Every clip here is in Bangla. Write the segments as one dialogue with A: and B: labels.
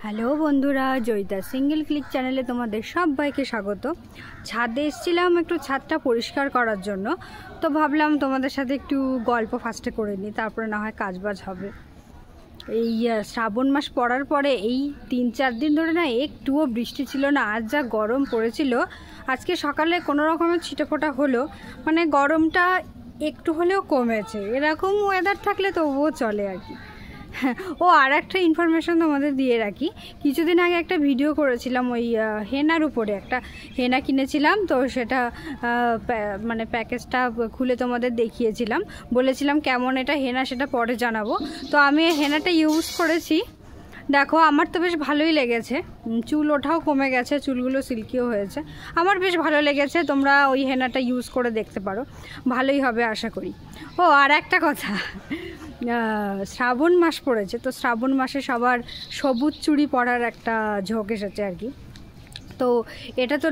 A: হ্যালো বন্ধুরা, জয়িতা সিঙ্গেল ক্লিক চ্যানেলে তোমাদের সবাইকে স্বাগত। ছাদে এসেছিলাম একটু ছাদটা পরিষ্কার করার জন্য, তো ভাবলাম তোমাদের সাথে একটু গল্প ফার্স্টে করে নিই, তারপরে না হয় কাজবাজ হবে। এই শ্রাবণ মাস পড়ার পরে এই 3-4 দিন ধরে না একটুও বৃষ্টি ছিল না। আজ যা গরম পড়েছিল, আজকে সকালে কোনো রকমের ছিটেফোঁটা হলো, মানে গরমটা একটু হলেও কমেছে। এরকম ওয়েদার থাকলে তবুও চলে আর কি। ও আর একটা ইনফরমেশন তোমাদের দিয়ে রাখি, কিছুদিন আগে একটা ভিডিও করেছিলাম ওই হেনার উপরে। একটা হেনা কিনেছিলাম, তো সেটা মানে প্যাকেজটা খুলে তোমাদের দেখিয়েছিলাম, বলেছিলাম কেমন এটা হেনা সেটা পরে জানাবো। তো আমি হেনাটা ইউজ করেছি, দেখো আমার তো বেশ ভালোই লেগেছে। চুল ওঠাও কমে গেছে, চুলগুলো সিল্কিও হয়েছে, আমার বেশ ভালো লেগেছে। তোমরা ওই হেনাটা ইউজ করে দেখতে পারো, ভালোই হবে আশা করি। ও আর একটা কথা, শ্রাবণ মাস পড়েছে, তো শ্রাবণ মাসে সবার সবুজ চুড়ি পরার একটা ঝোঁক এসেছে আর কি। তো এটা তো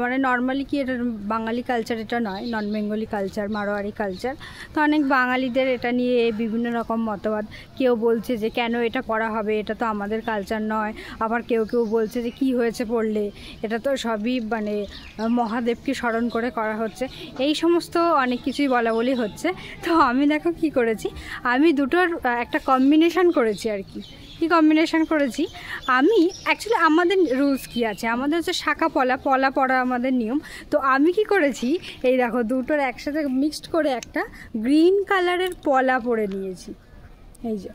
A: মানে নর্মালি কি এটা বাঙালি কালচার, এটা নয়, নন বেঙ্গলি কালচার, মারোয়ারি কালচার। তো অনেক বাঙালিদের এটা নিয়ে বিভিন্ন রকম মতবাদ। কেউ বলছে যে কেন এটা পড়া হবে, এটা তো আমাদের কালচার নয়। আবার কেউ কেউ বলছে যে কি হয়েছে পড়লে, এটা তো সবই মানে মহাদেবকে স্মরণ করে করা হচ্ছে। এই সমস্ত অনেক কিছুই বলা বলি হচ্ছে। তো আমি দেখো কি করেছি, আমি দুটোর একটা কম্বিনেশন করেছি আর কি। কী কম্বিনেশন করেছি আমি, অ্যাকচুয়ালি আমাদের রুলস কী আছে, আমাদের হচ্ছে শাখা পলা পড়া আমাদের নিয়ম। তো আমি কি করেছি, এই দেখো দুটোর একসাথে মিক্সড করে একটা গ্রিন কালারের পলা পরে নিয়েছি। এই যে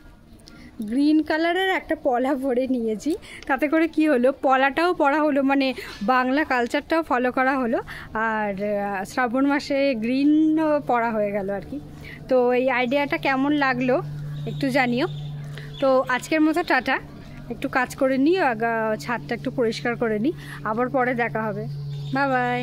A: গ্রিন কালারের একটা পলা পরে নিয়েছি, তাতে করে কি হলো, পলাটাও পরা হলো, মানে বাংলা কালচারটাও ফলো করা হলো, আর শ্রাবণ মাসে গ্রিনও পরা হয়ে গেল আর কি। তো এই আইডিয়াটা কেমন লাগলো একটু জানিও। তো আজকের মতো টাটা, একটু কাজ করে নিই, ছাদটা একটু পরিষ্কার করে নিই, আবার পরে দেখা হবে। Bye bye.